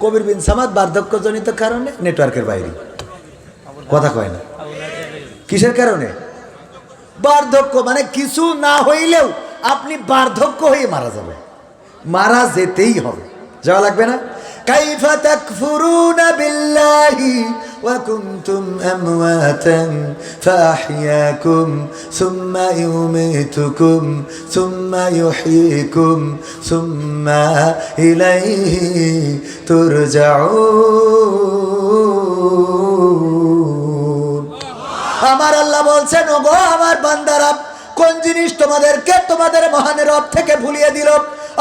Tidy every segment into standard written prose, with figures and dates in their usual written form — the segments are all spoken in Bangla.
কবির বিন সামাদ বার্ধক্যজনিত কারণে নেটওয়ার্কের বাইরে, কথা কয় না। কিসের কারণে? বার্ধক্য, মানে কিছু না হইলেও আপনি বার্ধক্য হয়ে মারা যাবেন, মারা যেতেই হবে, যাওয়া লাগবে না। কাইফা তাকফুরুনা বিল্লাহি ওয়া কুনতুম আমওয়াতান ফাআহইয়াকুম সুম্মা ইউমীতুকুম সুম্মা ইউহয়িকুম সুম্মা ইলাইহি তুরজাউন। আমার আল্লাহ বলছেন, ওগো আমার বান্দারা, কোন জিনিস তোমাদেরকে তোমাদের মহান রব থেকে ভুলিয়ে দিল?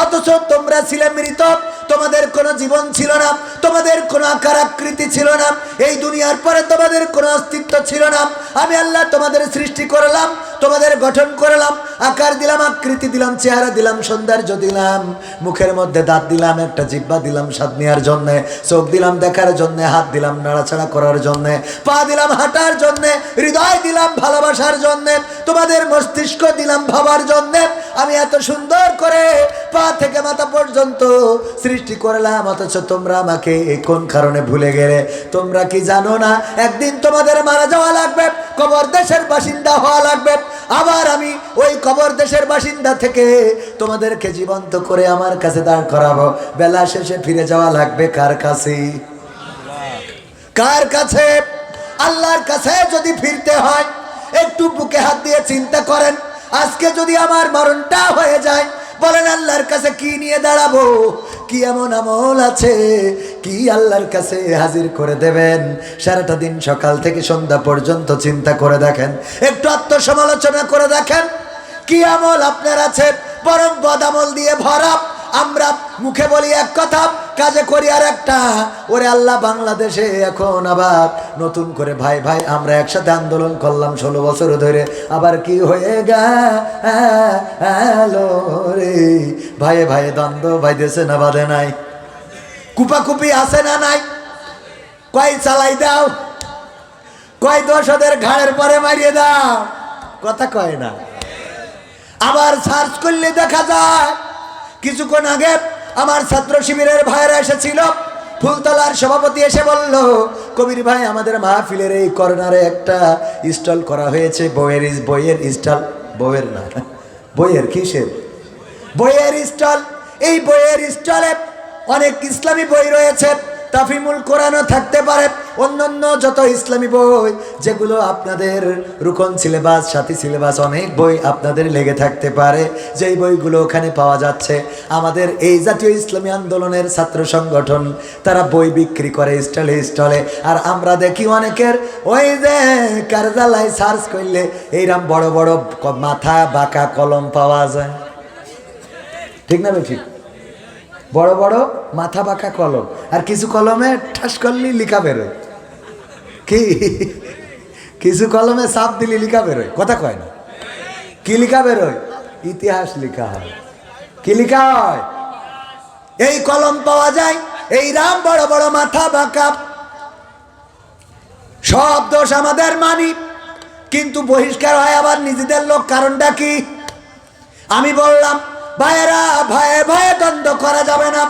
অথচ তোমরা ছিলে মৃত, তোমাদের কোনো জীবন ছিল না, তোমাদের কোনো আকার আকৃতি ছিল না, এই দুনিয়ার পরে তোমাদের কোনো অস্তিত্ব ছিল না। আমি আল্লাহ তোমাদের সৃষ্টি করলাম, তোমাদের গঠন করলাম, আকার দিলাম, আকৃতি দিলাম, চেহারা দিলাম, সৌন্দর্য দিলাম, মুখের মধ্যে দাঁত দিলাম, একটা জিহ্বা দিলাম স্বাদ নেওয়ার জন্যে, চোখ দিলাম দেখার জন্যে, হাত দিলাম নাড়াচাড়া করার জন্যে, পা দিলাম হাঁটার জন্যে, হৃদয় দিলাম ভালোবাসার জন্যে, তোমাদের মস্তিষ্ক দিলাম ভাবার জন্যে। আমি এত সুন্দর করে পা থেকে মাথা পর্যন্ত সৃষ্টি করলাম, অথচ তোমরা আমাকে কোন কারণে ভুলে গেলে? তোমরা কি জানো না একদিন তোমাদের মারা যাওয়া লাগবে, কবর দেশের বাসিন্দা হওয়া লাগবে, আবার আমি ওই কবর দেশের বাসিন্দা থেকে তোমাদেরকে জীবন্ত করে আমার কাছে দাঁড় করাবো। বেলা শেষে ফিরে যাওয়া লাগবে কার কাছে? কার কাছে? আল্লাহর কাছে যদি ফিরতে হয়, একটু বুকে হাত দিয়ে চিন্তা করেন, আজকে যদি আমার মরণটা হয়ে যায়, বলেন আল্লাহর কাছে কি নিয়ে দাঁড়াবো? কি এমন আমল আছে কি আল্লাহর কাছে হাজির করে দেবেন? সারাটা দিন সকাল থেকে সন্ধ্যা পর্যন্ত চিন্তা করে দেখেন, একটু আত্মসমালোচনা করে দেখেন, কি আমল আপনার আছে? বরং বদ আমল দিয়ে ভরা। আমরা মুখে বলি এক কথা, কাজে করি আর একটা। ওরে আল্লাহ, বাংলাদেশে এখন আবার নতুন করে ভাই ভাই আমরা একসাথে আন্দোলন করলাম 16 বছর ধরে, আবার কি হয়ে গেল রে? ভাইয়ে ভাইয়ে দ্বন্দ্ব বাইতেছে না বাঁধে নাই? কুপাকুপি আছে না নাই? কয় চালাই দাও, কয় দোষদের ঘাড়ের পরে মারিয়ে দাও, কথা কয় না। আবার সার্চ করলে দেখা যায়, কিছুক্ষণ আগে আমার ছাত্র শিবিরের ভাইরা এসেছিল, ফুলতলার সভাপতি এসে বলল, কবির ভাই আমাদের মাহফিলের এই কর্নারে একটা স্টল করা হয়েছে, বইয়ের স্টল, বইয়ের না, বইয়ের কিসের? বইয়ের স্টল। এই বইয়ের স্টলে অনেক ইসলামী বই রয়েছে, তাফিমুল কোরআনও থাকতে পারে, অন্যান্য যত ইসলামী বই যেগুলো আপনাদের রুকন সিলেবাস, সাথী সিলেবাস, অনেক বই আপনাদের লেগে থাকতে পারে, যেই বইগুলো ওখানে পাওয়া যাচ্ছে। আমাদের এই জাতীয় ইসলামী আন্দোলনের ছাত্র সংগঠন তারা বই বিক্রি করে স্টলে স্টলে, আর আমরা দেখি অনেকের ওই যে কারজালায় সার্চ করলে এইরকম বড় বড় মাথা বাঁকা কলম পাওয়া যায়, ঠিক না বেঠিক? বড় বড় মাথা বাঁকা কলম, আর কিছু কলমে ঠাস করলি লিখা বেরোয়, কি কিছু কলমে চাপ দিলি লিখা বেরোয়, কথা কয় না? কি লিখা বেরোয়? ইতিহাস লিখা হয়। কি লিখা হয়? এই কলম পাওয়া যায়, এই রাম বড় বড় মাথা বাঁকা। সব দোষ আমাদের মানি, কিন্তু বহিষ্কার হয় আবার নিজেদের লোক। কারণটা কি? আমি বললাম, ভাইয়েরা, ভাইয়ে ভাইয়ে দ্বন্দ্ব করা যাবে না।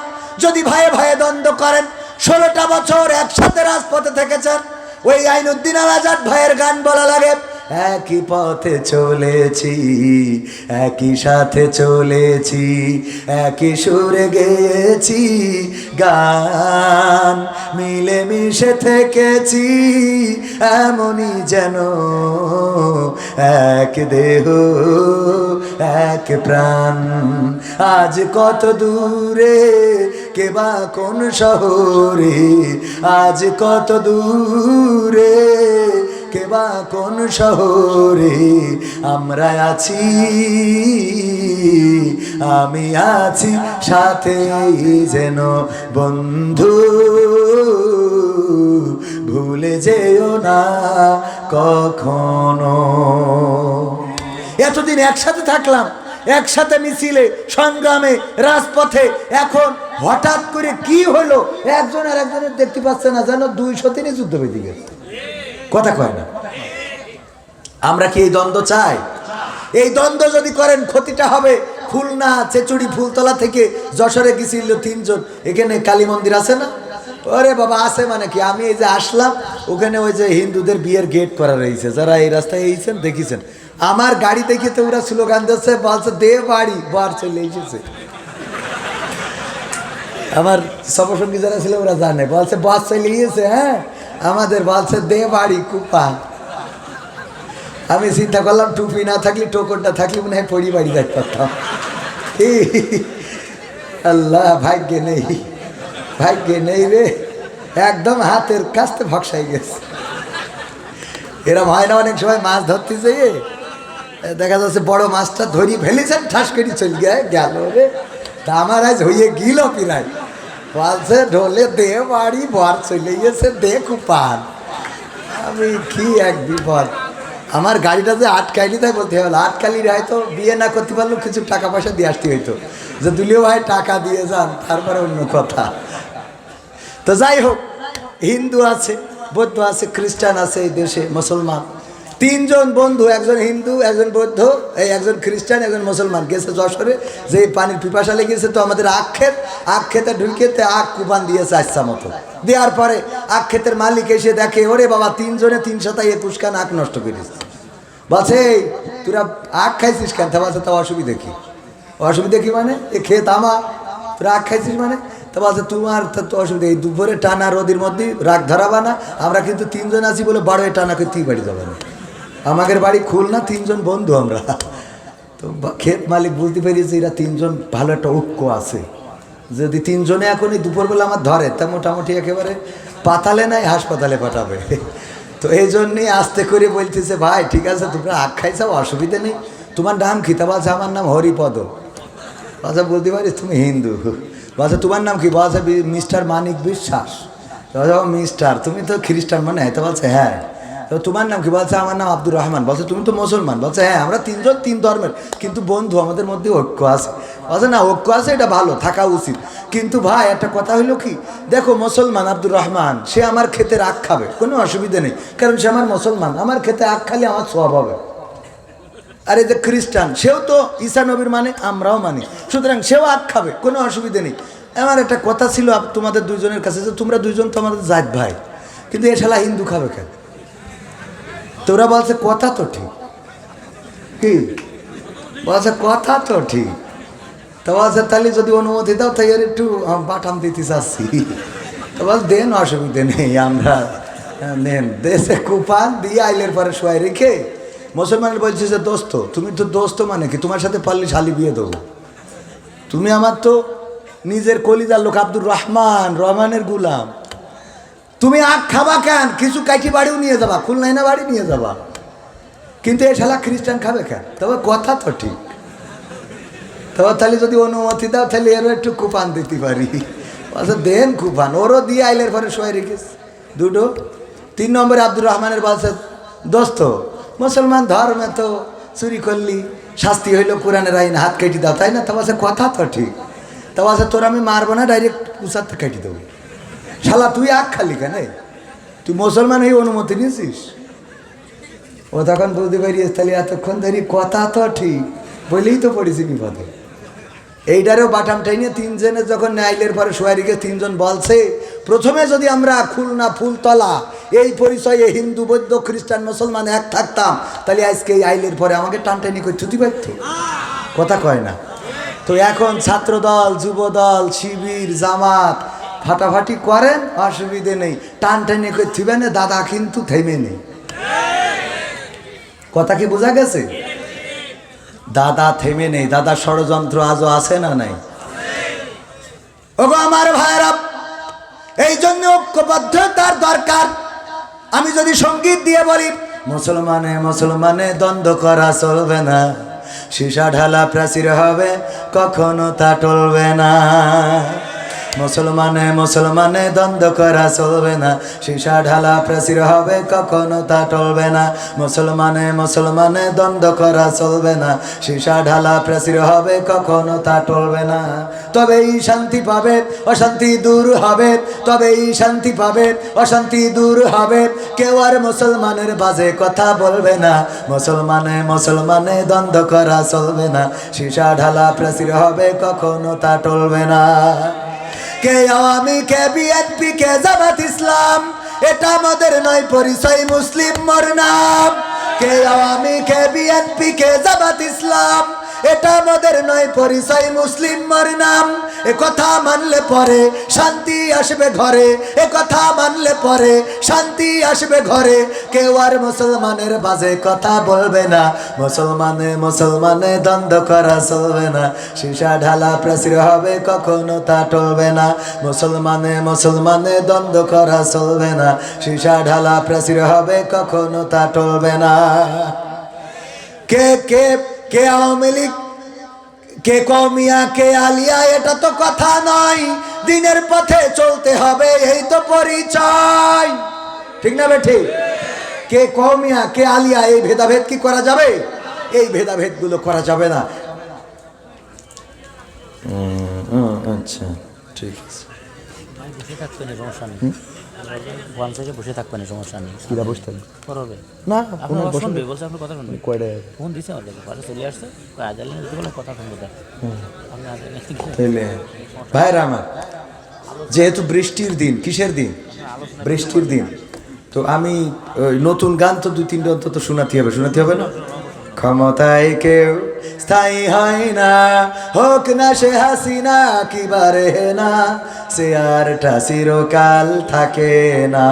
যদি ভাইয়ে ভাইয়ে দ্বন্দ্ব করেন, 16টা বছর একসাথে রাজপথে থেকেছেন, ওই আইনুদ্দিন আল আজাদ ভাইয়ের গান বলা লাগে, একই পথে চলেছি, একই সাথে চলেছি, একই সুরে গেয়েছি গান, মিলে মিশে থেকেছি এমনই যেন এক দেহ এক প্রাণ। আজ কত দূরে কেবা কোন শহরে, আজ কত দূরে কেবা কোন শহরে আমরা আছি, আমি আছি সাথে যেন বন্ধু, ভুলে যেও না কখনো। এতদিন একসাথে থাকলাম, একসাথে মিছিলে, সংগ্রামে, রাজপথে, এখন হঠাৎ করে কি হলো? একজন আর একজনের দেখতে পাচ্ছে না, যেন 203 যুদ্ধ বেঁধে গেছে, কথা কয় না। আমরা কি এই দ্বন্দ্ব চাই? এই দ্বন্দ্ব যদি করেন ক্ষতিটা হবে। খুলনা, চেচুড়ি, ফুলতলা থেকে যশোরে গেছিল 3 জন, এখানে কালী মন্দির আছে না, ওরে বাবা আছে মানে কি, আমি এই যে আসলাম ওখানে ওই যে হিন্দুদের বিয়ের গেট করা রয়েছে, যারা এই রাস্তায় এইছেন দেখেছেন, আমার গাড়ি দেখে তো ওরা স্লোগান দিচ্ছে, বলছে দে বাড়ি, বার চলে এসেছে। আমার সপসঙ্গী যারা ছিল ওরা জানে, বলছে বাস চলে গিয়েছে, হ্যাঁ আমাদের বলছে দে বাড়ি কুপা। আমি চিন্তা করলাম টুপি না থাকলে টোকনটা থাকলে মনে হয় পড়ি বাড়ি যাইতে পারতাম। আল্লাহ ভাগ্যে নেই, ভাগ্যে নেই রে, একদম হাতের কাছতে ভকসাই গেছে। এরম হয় না অনেক সময় মাছ ধরতে যেয়ে দেখা যাচ্ছে বড় মাছটা ধরি ফেলেছেন, ঠাস করে চলে গেল রে, তা আমার আজ হইয়ে গিল পিরাই, বলছে ঢোলে দে বাড়ি, বর চলে গেছে দে কুপান। আমি কি এক বিপদ, আমার গাড়িটা যে আটকাইলি তাই বলতে হলো, আটকালি হয়তো বিয়ে না করতে পারলেও কিছু টাকা পয়সা দিয়ে আসতে হইতো, যে দুলিও ভাই টাকা দিয়ে যান, তারপরে অন্য কথা। তো যাই হোক, হিন্দু আছে, বৌদ্ধ আছে, খ্রিস্টান আছে এই দেশে, মুসলমান, তিনজন বন্ধু, একজন হিন্দু, একজন বৌদ্ধ, এই একজন খ্রিস্টান, একজন মুসলমান গেছে যশোরে, যে পানির পিপাসা লেগেছে, তো আমাদের আখ খেতে ঢুকেতে আখ কুপান দিয়েছে আচ্ছা মতো, দেওয়ার পরে আখ ক্ষেতের মালিক এসে দেখে, ওরে বাবা তিনজনে 321 খান আখ নষ্ট করেছে। বলছে তোরা আখ খাইছিস কেন? তা বলছে তা অসুবিধা কি? অসুবিধা কি মানে এ ক্ষেত আমার, তোরা আখ খাইছিস মানে? তা বলছে তোমার তো অসুবিধা, এই দুপুরে টানা রোদের মধ্যে রাগ ধরাবা না, আমরা কিন্তু 3 জন আছি বলে বারোয় টানা করে তুই বাড়ি যাবে না, আমাদের বাড়ি খুলনা, 3 জন বন্ধু আমরা। তো ক্ষেত মালিক বুঝতে পেরেছে এরা 3 জন ভালো একটা ঐক্য আছে, যদি 3 জনে এখন এই দুপুরবেলা আমার ধরে তা মোটামুটি একেবারে পাতালে নাই হাসপাতালে পাঠাবে। তো এই জন্যই আস্তে করে বলতেছে, ভাই ঠিক আছে তোমরা আখ খাইছাও, অসুবিধা নেই, তোমার নাম কি? তা বলছে আমার নাম হরিপদ। বলছে বলতে পারিস তুমি হিন্দু? বলছে তোমার নাম কি? বলছে মিস্টার মানিক বিশ্বাস। মিস্টার, তুমি তো খ্রিস্টান মানে? তো বলছে হ্যাঁ। তো তোমার নাম কি? বলছে আমার নাম আব্দুর রহমান। বলছে তুমি তো মুসলমান? বলছে হ্যাঁ, আমরা 3 জন 3 ধর্মের, কিন্তু বন্ধু, আমাদের মধ্যে ঐক্য আছে। বলছে না ঐক্য আছে, এটা ভালো, থাকা উচিত, কিন্তু ভাই একটা কথা হইলো কি, দেখো মুসলমান আব্দুর রহমান, সে আমার ক্ষেতে আখ খাবে, কোনো অসুবিধা নেই, কারণ সে আমার মুসলমান, আমার ক্ষেতে আখ খালি আমার সওয়াব হবে। আর এই যে খ্রিস্টান, সেও তো ঈসা নবীর মানে, আমরাও মানি, সুতরাং সেও আখ খাবে, কোনো অসুবিধা নেই। আমার একটা কথা ছিল তোমাদের 2 জনের কাছে, যে তোমরা 2 জন তো আমাদের জাত ভাই, কিন্তু এ শালা হিন্দু খাবে কেন? তোরা বলছে কথা তো ঠিক, কি বলছে কথা তো ঠিক। তো বলছে তাহলে যদি অনুমতি দাও তাই আর একটু পাঠাম দিতে চাচ্ছি। তো বল দেন, অসুবিধে নেই, আমরা নেন। দেশে কুপান দিয়ে আইলের পরে শোয়াই রেখে মুসলমান বলছে যে দোস্ত, তুমি তো দোস্ত মানে কি, তোমার সাথে পারলে শালি বিয়ে দেবো, তুমি আমার তো নিজের কলিজার লোক, আব্দুর রহমান, রহমানের গুলাম, তুমি আখ খাবা কেন? কিছু কাঠি বাড়িও নিয়ে যাবা, খুলনায় না বাড়ি নিয়ে যাবা, কিন্তু এ শালা খ্রিস্টান খাবে কেন? তবে কথা তো ঠিক, তবে তাহলে যদি অনুমতি দাও তাহলে এরও একটু কুপান দিতে পারি। বলছে দেন কুপান, ওরও দিয়ে আইলের পরে শোয়াই রেখেছ দুটো। 3 নম্বরে আব্দুর রহমানের বলছে দোস্ত, মুসলমান ধর্মে তো চুরি করলি শাস্তি হইলো কোরআনের আইন, হাত কেটে দাও, তাই না? তা বলছে কথা তো ঠিক। তা বলছে তোর আমি মারবো না, ডাইরেক্ট উচাতে কেটে দেবো। শালা তুই আখ খালি কেন? তুই মুসলমান হয়ে অনুমতি নিয়েছিস? ও তখন বুঝতে পারিস তাহলে এতক্ষণ ধরি কথা তো ঠিক বলেই তো পড়েছি বিপদে। এইটারেও বাটাম টাইনে 3 জনে যখন আইলের পরে শোয়াই রেখে 3 জন বলছে, প্রথমে যদি আমরা খুলনা ফুলতলা এই পরিচয়ে হিন্দু বৌদ্ধ খ্রিস্টান মুসলমান এক থাকতাম, তাহলে আজকে এই আইলের পরে আমাকে টানটানি করে ছুটি পাইত, কথা কয় না। তো এখন ছাত্রদল, যুবদল, শিবির, জামাত ফাটাফাটি করেন, অসুবিধে নেই, টানটানি করে থিবে না, দাদা কিন্তু থেমে নেই। কথা কি বোঝা গেছে? দাদা থেমে নেই, দাদা ষড়যন্ত্র আজও আছে না নাই? ওগো আমার ভাইরা, এই জন্য ঐক্যবদ্ধতার দরকার। আমি যদি সঙ্গীত দিয়ে বলি, মুসলমানে মুসলমানে দ্বন্দ্ব করা চলবে না, সীসা ঢালা প্রাচীর হবে, কখনো তা টলবে না। মুসলমানে মুসলমানে দ্বন্দ্ব করা চলবে না, সীসা ঢালা প্রাচীর হবে, কখনো তা টলবে না। মুসলমানে মুসলমানে দ্বন্দ্ব করা চলবে না, সীসা ঢালা প্রাচীর হবে, কখনো তা টলবে না। তবেই শান্তি পাবে, অশান্তি দূর হবে, তবেই শান্তি পাবে, অশান্তি দূর হবে। কেউ আর মুসলমানের বাজে কথা বলবে না, মুসলমানে মুসলমানে দ্বন্দ্ব করা চলবে না, সীসা ঢালা প্রাচীর হবে, কখনো তা টলবে না। কে আওয়ামী, কে বিএনপি, কে জামাত ইসলাম, এটা আমাদের নয় পরিচয়, মুসলিম মোর নাম। কে আওয়ামী, কে বিএনপি, কে জামাত ইসলাম, এটা আমাদের নয় পরিচয়, মুসলিম মোর নাম। এ কথা মানলে পরে শান্তি আসবে ঘরে, এ কথা মানলে পরে শান্তি আসবে ঘরে। কেউ আর মুসলমানের বাজে কথা বলবে না, মুসলমানে দ্বন্দ্ব করা চলবে না। সীসা ঢালা প্রাচীর হবে কখনো তা টলবে না, মুসলমানে দ্বন্দ্ব করা চলবে না। সীসা ঢালা প্রাচীর হবে কখনো তা টলবে না। কে কে কে আওয়ামী লীগ, কে কওমিয়া, কে আলিয়া, এটা তো কথা নয়। দিনের পথে চলতে হবে, এই তো পরিচয়। ঠিক না বেঠি? কে কওমিয়া, কে আলিয়া, এই ভেদাভেদ কি করা যাবে? এই ভেদাভেদ গুলো করা যাবে না। আচ্ছা, ঠিক আছে। বসে থাকবেন, সমস্যা নেই। কিরা বসতে করবে না, আপনার শুনবে, বলছে আপনি কথা শুনবেন। কয়টা ফোন দিছে আমার কাছে, পরে চলে আসছে, আজালি দিতে বলে কথা শুনবো। আপনি আজালি তাইলে ভাইরা আমার, যেহেতু বৃষ্টির দিন, কিসের দিন? বৃষ্টির দিন। তো আমি ওই নতুন গান তো 2-3টা অন্তত শোনাতে হবে না? ক্ষমতায় কেউ স্থায়ী হয় না, হোক না সে হাসিনা কি বারে না, সে আরটা চিরকাল থাকে না।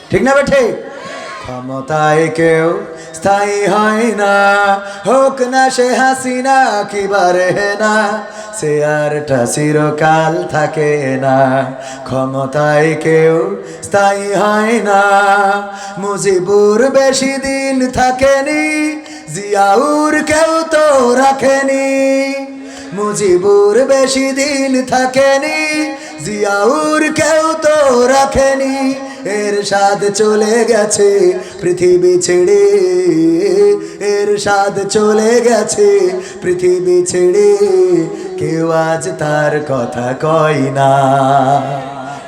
ঠিক না বেঠে? ক্ষমতায় কেউ স্থায়ী হয় না, হোক না সে হাসিনা কি বারে না, সে আরটা চিরকাল থাকে না। ক্ষমতায় কেউ স্থায়ী হয় না। মুজিবুর বেশি দিন থাকেনি, জিয়াউর কেউ তো রাখেনি। মুজিবুর বেশি দিন থাকেনি, জিয়াউর কেউ তো রাখেনি। এরশাদ চলে গেছে পৃথিবী ছেড়ে, এরশাদ চলে গেছে পৃথিবী ছেড়ে, কেউ আজ তার কথা কয় না।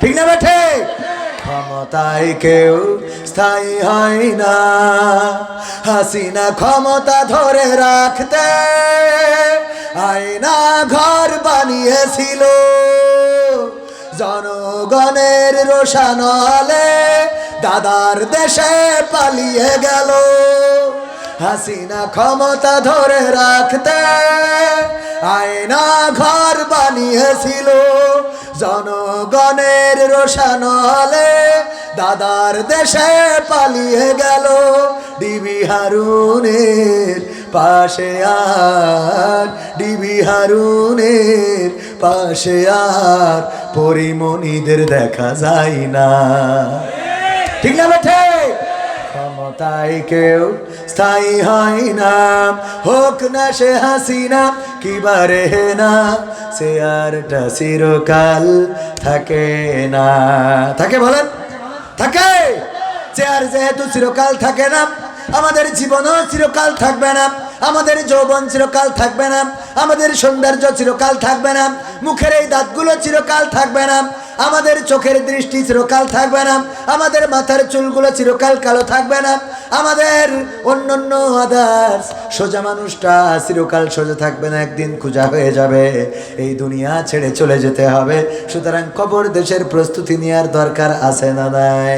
ঠিক না বেঠে? ক্ষমতায় কেউ স্থায়ী হয় না। হাসিনা ক্ষমতা ধরে রাখতে আয়না ঘর বানিয়েছিল, জনগণের রোশানলে দাদার দেশে পালিয়ে গেল। হাসিনা ক্ষমতা ধরে রাখতে আয়না ঘর বানিয়েছিল, জনগণের রোশানলে দাদার দেশে পালিয়ে গেল। ডিবি হারুনের পাশে আর, ডিবি হারুনের পাশে আর পরিমণিদের দেখা যায় না। ঠিক না বেঠে? ক্ষমতায় কেউ স্থায়ী হয় না, হোক না সে হাসিনা কি বারে না, সে আরটা চিরকাল থাকে না। থাকে বলেন? থাকে। চেয়ার যেহেতু চিরকাল থাকে না, আমাদের জীবনও চিরকাল থাকবে না, আমাদের যৌবন চিরকাল থাকবে না, আমাদের সৌন্দর্য চিরকাল থাকবে না, মুখের এই দাঁতগুলো চিরকাল থাকবে না, আমাদের চোখের দৃষ্টি চিরকাল থাকবে না, আমাদের মাথার চুলগুলো চিরকাল কালো থাকবে না, আমাদের অন্যান্য আদার্স সোজা মানুষটা চিরকাল সোজা থাকবে না, একদিন খোঁজা হয়ে যাবে, এই দুনিয়া ছেড়ে চলে যেতে হবে। সুতরাং কবর দেশের প্রস্তুতি নেওয়ার দরকার আছে না নাই?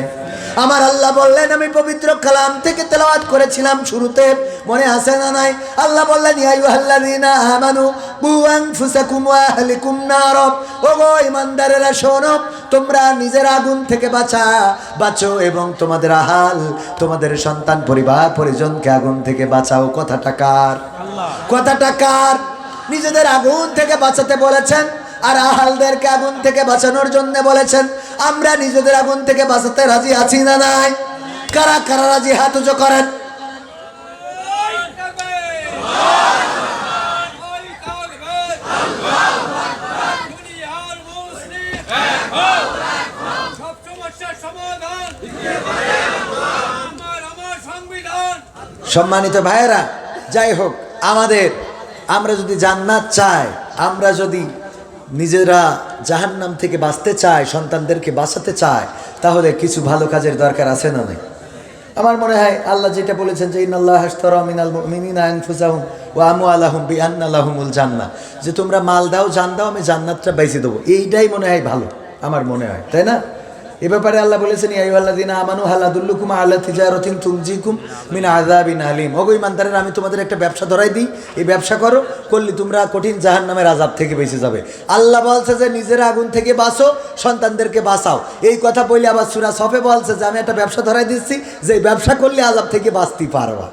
আমার আল্লাহ বললেন, আমি পবিত্র কালাম থেকে তেলাওয়াত করেছিলাম শুরুতে, মনে আছে না নাই? আল্লাহ বললেন, ইয়া আইয়ুহাল্লাযীনা আমানু কু আনফুসাকুম ওয়া আহলিকুম নার, ওগো ঈমানদারেরা শোনো, তোমরা নিজের আগুন থেকে বাঁচো এবং তোমাদের আহাল, তোমাদের সন্তান পরিবার পরিজনকে আগুন থেকে বাঁচাও। কথাটা কার? কথাটা কার? নিজেদের আগুন থেকে বাঁচাতে বলেছেন আর আহালদেরকে আগুন থেকে বাঁচানোর জন্য বলেছেন। আমরা নিজেদের আগুন থেকে বাঁচাতে রাজি আছি না নাই? কারা কারা রাজি হাত উঁচু করেন। সম্মানিত ভাইয়েরা, যাই হোক, আমরা যদি জান্নাত চাই, আমরা যদি নিজেরা জাহান্নাম থেকে বাঁচতে চাই, সন্তানদেরকে বাঁচাতে চাই, তাহলে কিছু ভালো কাজের দরকার আছে না নাই? আমার মনে হয় আল্লাহ যেটা বলেছেন যে ইন্নাল্লাহা আশতারা মিনাল মুমিনিনা আনফুসাহুম ওয়া আমওয়ালাহুম বিআন্না লাহুমুল জান্নাহ, যে তোমরা মাল দাও জান দাও আমি জান্নাতটা বেঁচে দেবো। এইটাই মনে হয় ভালো, আমার মনে হয়, তাই না? এ ব্যাপারে আল্লাহ বলেছেন ইয়া আইয়ুহাল্লাযীনা আমানু হাল আদুল্লুকুম আলা তিজারাতিন তুনজিকুম মিন আযাবিন আলীম। ওগো ঈমানদারেরা, আমি তোমাদের একটা ব্যবসা ধরাই দিই, এই ব্যবসা করলে তোমরা কঠিন জাহান্নামের আযাব থেকে বেঁচে যাবে। আল্লাহ বলছে যে নিজেরা আগুন থেকে বাঁচো, সন্তানদেরকে বাঁচাও। এই কথা বলে আবার সূরা সফে বলছে যে আমি একটা ব্যবসা ধরাই দিচ্ছি, যে এই ব্যবসা করলে আযাব থেকে বাঁচতে পারবা।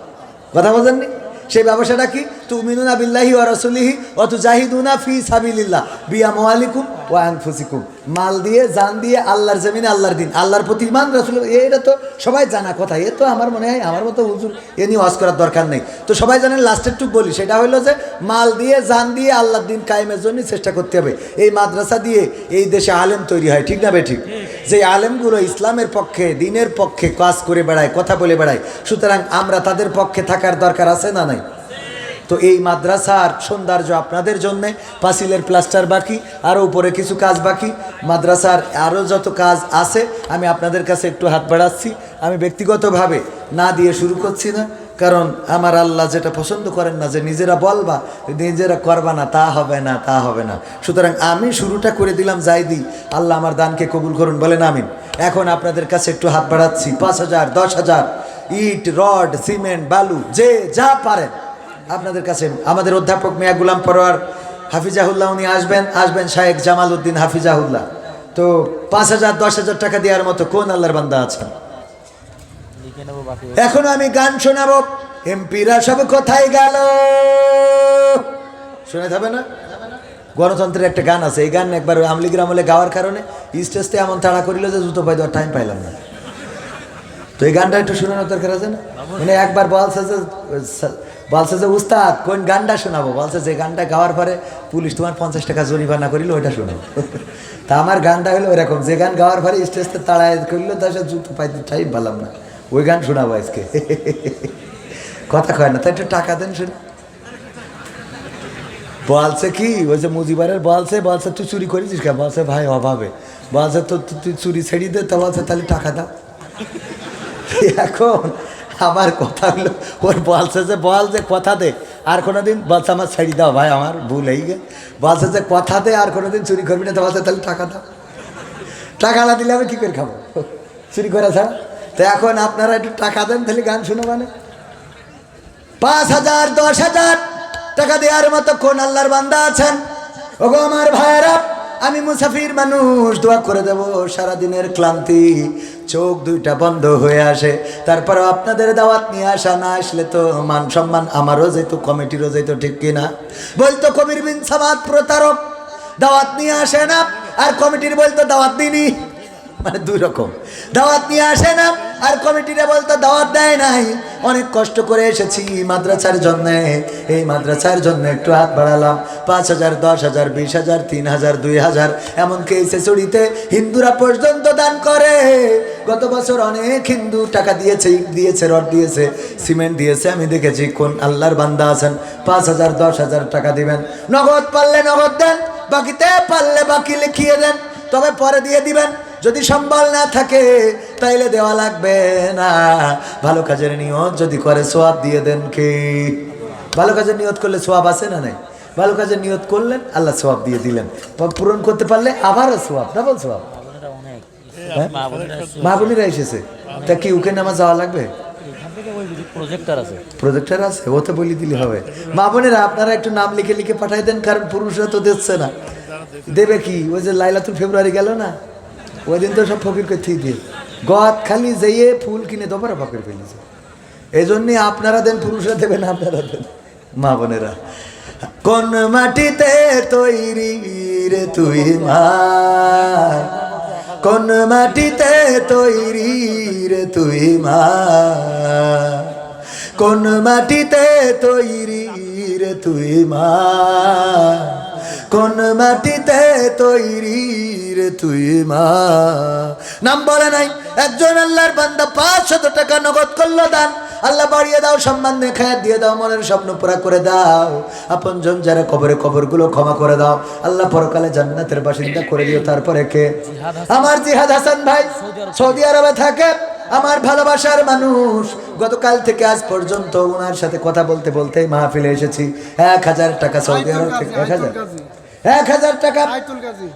কথা বোঝেননি? সেই ব্যবসাটা কি? তুমিনুনা বিল্লাহি ওয়া রাসূলিহি ওয়া তুজাহিদুনা ফি সাবিলিল্লাহ বিআমওয়ালিকুম ওয়া আনফুসিকুম। মাল দিয়ে জান দিয়ে আল্লাহর জমিনে আল্লাহর দিন, আল্লাহর প্রতি ঈমান, রাসূল, এটা তো সবাই জানা কথা। এ তো আমার মনে হয় আমার মতো হুজুর এ নিয়ে ওয়াজ করার দরকার নেই। তো সবাই জানেন, লাস্টের টুক বলি, সেটা হলো যে মাল দিয়ে জান দিয়ে আল্লাহর দিন কায়েমের জন্য চেষ্টা করতে হবে। এই মাদ্রাসা দিয়ে এই দেশে আলেম তৈরি হয়, ঠিক না বেঠিক? যে আলেমগুলো ইসলামের পক্ষে দিনের পক্ষে কাজ করে বেড়ায়, কথা বলে বেড়ায়, সুতরাং আমরা তাদের পক্ষে থাকার দরকার আছে না নাই? তো এই মাদ্রাসার সৌন্দর্য আপনাদের জন্য, পাঁচিলের প্লাস্টার বাকি, আরও উপরে কিছু কাজ বাকি, মাদ্রাসার আরও যত কাজ আছে আমি আপনাদের কাছে একটু হাত বাড়াচ্ছি। আমি ব্যক্তিগতভাবে না দিয়ে শুরু করছি না, কারণ আমার আল্লাহ যেটা পছন্দ করেন না, যে নিজেরা বলবা নিজেরা করবা না, তা হবে না, তা হবে না। সুতরাং আমি শুরুটা করে দিলাম, যাই দিই, আল্লাহ আমার দানকে কবুল করুন, বলেন আমিন। এখন আপনাদের কাছে একটু হাত বাড়াচ্ছি, 5,000, 10,000 ইট, রড, সিমেন্ট, বালু, যে যা পারেন আপনাদের কাছে। আমাদের অধ্যাপক মিয়া গুলাম পরোয়ার হাফিজাহুল্লাহ উনি আসবেন শায়েখ জামাল উদ্দিন হাফিজাহুল্লাহ। তো 5,000, 10,000 টাকা দেওয়ার মতো কোন আল্লাহর বান্দা আছেন? এখন আমি গান শোনাবো, এমপিরা সব কোথায় গেল, শুনে যাবে না? গণতন্ত্রের একটা গান আছে, এই গান একবার আওয়ামী লীগের আমলে গাওয়ার কারণে স্টেজতে এমন তাড়া করিল যে জুতো পাই দেওয়ার টাইম পাইলাম না। তো এই গানটা একটু শোনানোর দরকার আছে না? মানে একবার বলছে যে উস্তাদ কোন গানটা শোনাবো, বলছে যে গানটা গাওয়ার পরে পুলিশ তোমার 50 টাকা জরিমানা করিল, ওইটা শোনাবো। তা আমার গানটা হলো এরকম, যে গান গাওয়ার পরে স্টেজতে তাড়ায় করলো, তার সাথে জুতো পাইতে টাইম পেলাম না, ওই গান শোনাবো আজকে। কথা কয় না, তাই একটু টাকা দেন শুনে। বলছে কি, ওই যে মুজিবারের বলছে তুই চুরি করেছিস কে? বলছে ভাই অভাবে। বলছে তো তুই চুরি ছেড়ে দে, তো বলছে তাহলে টাকা দাও। এখন আমার কথা হলো, ওর বলছে যে বল যে কথা দে আর কোনোদিন, বলছে আমার ছেড়ে দাও ভাই, আমার ভুল হয়ে গে। বলছে যে কথা দে আর কোনোদিন চুরি করবি না, তো বলছে তাহলে টাকা দাও। টাকা না দিলে আমি কী করে খাবো, চুরি করা ছাড়া? তো এখন আপনারা একটু টাকা দেন, তাহলে গান শুনো। মানে 5,000, 10,000 টাকা দেওয়ার মতো কোন আল্লাহর বান্দা আছেন? ওগো আমার ভাইয়েরা, আমি মুসাফির মানুষ, দোয়া করে দেব সারাদিনের ক্লান্তি চোখ দুইটা বন্ধ হয়ে আসে, তারপরেও আপনাদের দাওয়াত নিয়ে আসা, না আসলে তো মান সম্মান আমারও যেত, কমিটিরও যেত, ঠিক কিনা? বলতো কবির বিন সামাদ প্রতারক, দাওয়াত নিয়ে আসে না, আর কমিটির বলতো দাওয়াত দিনি। মানে দুই রকম, দাওয়াত নিয়ে আসে না আর কমিটিরা বলতো দাওয়াত দেয় নাই। অনেক কষ্ট করে এসেছি মাদ্রাসার জন্যে, এই মাদ্রাসার জন্য একটু হাত বাড়ালাম। 5,000, 10,000, 20,000, 3,000, 2,000, এমনকি এই ছেচুড়িতে হিন্দুরা পর্যন্ত দান করে। গত বছর অনেক হিন্দু টাকা দিয়েছে, ইট দিয়েছে, রড দিয়েছে, সিমেন্ট দিয়েছে। আমি দেখেছি কোন আল্লাহর বান্দা আছেন 5,000, 10,000 টাকা দিবেন। নগদ পারলে নগদ দেন, বাকিতে পারলে বাকি লিখিয়ে দেন, তবে পরে দিয়ে দিবেন। যদি সম্বল না থাকে তাইলে দেওয়া লাগবে না। ভালো কাজের নিয়ত যদি করে সওয়াব দিয়ে দেন। কে ভালো কাজের নিয়ত করলে সওয়াব আছে না নাই? ভালো কাজের নিয়ত করলেন, আল্লাহ সওয়াব দিয়ে দিলেন, পূরণ করতে পারলে আবারও সওয়াব, ডাবল সওয়াব। মা বোনেরা এসেছে, তা কি উকে নামাজ যাওয়া লাগবে? প্রজেক্টর আছে, ও তো বলে দিলে হবে। মা বোনেরা আপনারা একটু নাম লিখে লিখে পাঠাই দেন, কারণ পুরুষরা তো দিচ্ছে না। দেবে কি? ওই যে লাইলাতুল ফেব্রুয়ারি গেল না, ওই দিন তো সব ফকির করতেই দিয়ে গদ খালি যেয়ে ফুল কিনে দোবারা ফকির ফেলেছে। এই জন্যে আপনারা দেন, পুরুষরা দেবেন, আপনারা দেন। মা বোনেরা, কোন মাটিতে তৈরি রে তুই মা, কোন মাটিতে তৈরি রে তুই মা, কোন মাটিতে তৈরি রে তুই মা, কোন মাটিতে তৈরি রে তুই মা। নাম বলে নাই, একজন আল্লাহর বান্দা 500 টাকা নগদ করলো দান। আল্লাহ বাড়িয়ে দাও, সম্মান দেখায় দিয়ে দাও, মনের স্বপ্ন পুরা করে দাও। আপনজন যারা কবরে, কবরগুলো ক্ষমা করে দাও। আল্লাহ পরকালে জান্নাতের বাসিন্দা করে দিও। তারপরে কে? আমার জিহাদ হাসান ভাই সৌদি আরবে থাকে, আমার ভালোবাসার মানুষ, গতকাল থেকে আজ পর্যন্ত ওনার সাথে কথা বলতে বলতে মাহফিলে এসেছি। 1000 টাকা সৌদি আরব থেকে 1000 টাকা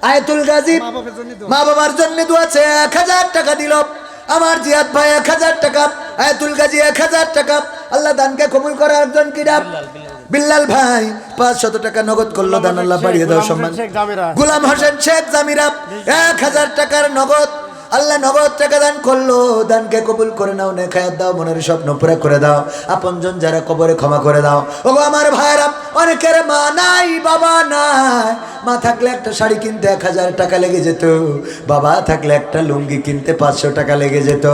আয়াতুল গাজী মা বাবার জন্য দোয়াছে 1000 টাকা দিল। আমার জিয়াদ ভাই 1000 টাকা, আয়াতুল গাজী 1000 টাকা। আল্লাহ দানকে কবুল করে। একজন কি নাম? বিল্লাল ভাই 500 টাকা নগদ করলো দান, আল্লাহ বাড়িয়ে দাও সম্মান। গোলাম হোসেন শেখ জামিরা 1000 টাকার নগদ, আল্লাহ নগদ টাকা দান করলো। দানকে কবুল করে নাও, নেখায়াত দাও, মনের স্বপ্ন পুরা করে দাও। আপনজন যারা কবরে ক্ষমা করে দাও। ওগো আমার ভাইরা, অনেকের মা নাই, বাবা নাই। মা থাকলে একটা শাড়ি কিনতে 1000 টাকা লেগে যেত, বাবা থাকলে একটা লুঙ্গি কিনতে 500 টাকা লেগে যেত।